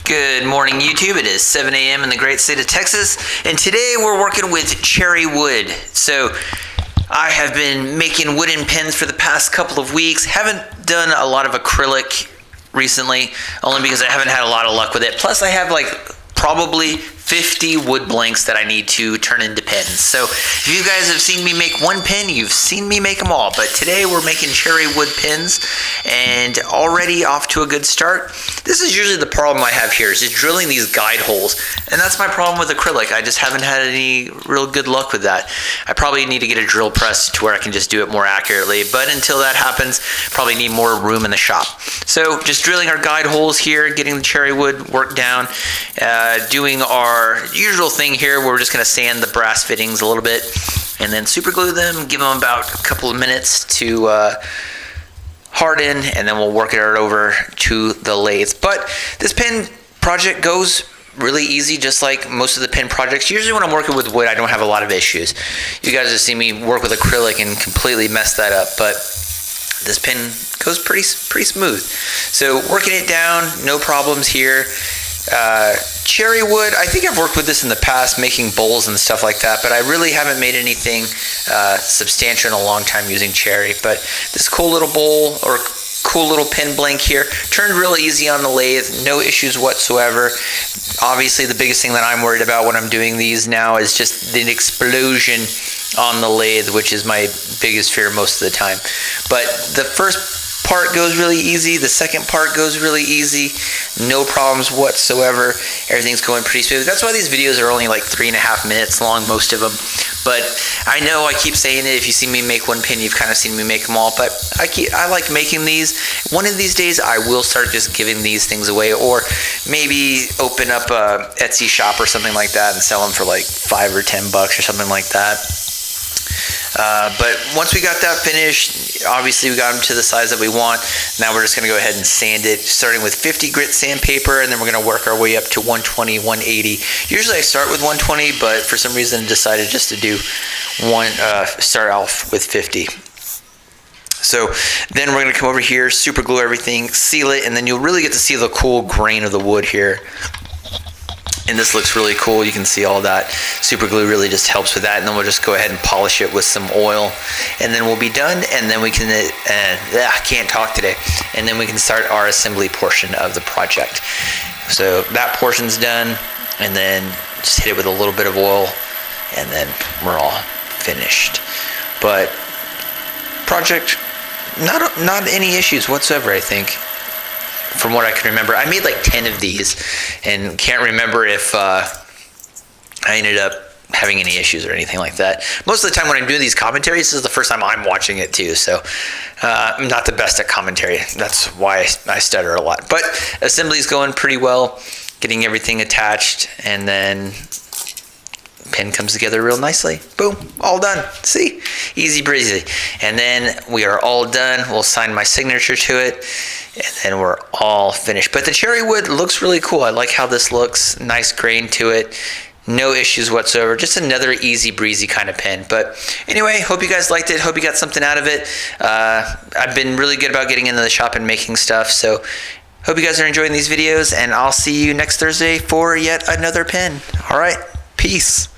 Good morning, YouTube. It is 7 a.m. in the great state of Texas, and today we're working with cherry wood. So I have been making wooden pins for the past couple of weeks. Haven't done a lot of acrylic recently, only because I haven't had a lot of luck with it. Plus, I have like probably 50 wood blanks that I need to turn into pins. So if you guys have seen me make one pin, you've seen me make them all. But today we're making cherry wood pins, and already off to a good start. This is usually the problem I have here, is just drilling these guide holes. And that's my problem with acrylic. I just haven't had any real good luck with that. I probably need to get a drill press to where I can just do it more accurately. But until that happens, probably need more room in the shop. So just drilling our guide holes here, getting the cherry wood worked down, doing our usual thing here where we're just going to sand the brass fittings a little bit and then super glue them, give them about a couple of minutes to harden, and then we'll work it over to the lathe. But this pin project goes really easy, just like most of the pin projects. Usually when I'm working with wood, I don't have a lot of issues. You guys have seen me work with acrylic and completely mess that up, but this pin goes pretty smooth. So working it down, no problems here. Cherry wood, I think I've worked with this in the past, making bowls and stuff like that, but I really haven't made anything substantial in a long time using cherry. But this cool little bowl or cool little pin blank here turned real easy on the lathe, no issues whatsoever. Obviously the biggest thing that I'm worried about when I'm doing these now is just the explosion on the lathe, which is my biggest fear most of the time. But the first part goes really easy, the second part goes really easy, no problems whatsoever. Everything's going pretty smooth. That's why these videos are only like 3.5 minutes long, most of them. But I know I keep saying it, if you see me make one pin, you've kind of seen me make them all, but I like making these. One of these days I will start just giving these things away, or maybe open up a Etsy shop or something like that and sell them for like $5 or $10 or something like that. But once we got that finished, obviously we got them to the size that we want. Now we're just going to go ahead and sand it, starting with 50 grit sandpaper, and then we're going to work our way up to 120, 180. Usually I start with 120, but for some reason I decided just to do start off with 50. So then we're going to come over here, super glue everything, seal it, and then you'll really get to see the cool grain of the wood here. And this looks really cool. You can see all that. Super glue really just helps with that. And then we'll just go ahead and polish it with some oil. And then we'll be done. And then we can, I can't talk today. And then we can start our assembly portion of the project. So that portion's done. And then just hit it with a little bit of oil. And then we're all finished. But project, not any issues whatsoever, I think. From what I can remember, I made like 10 of these and can't remember if I ended up having any issues or anything like that. Most of the time when I'm doing these commentaries, this is the first time I'm watching it too, so I'm not the best at commentary. That's why I stutter a lot. But assembly's going pretty well, getting everything attached, and then pin comes together real nicely. Boom, all done. See? Easy breezy. And then we are all done. We'll sign my signature to it, and then we're all finished. But the cherry wood looks really cool. I like how this looks. Nice grain to it. No issues whatsoever. Just another easy breezy kind of pin. But anyway, hope you guys liked it. Hope you got something out of it. I've been really good about getting into the shop and making stuff. So hope you guys are enjoying these videos, and I'll see you next Thursday for yet another pin. All right. Peace.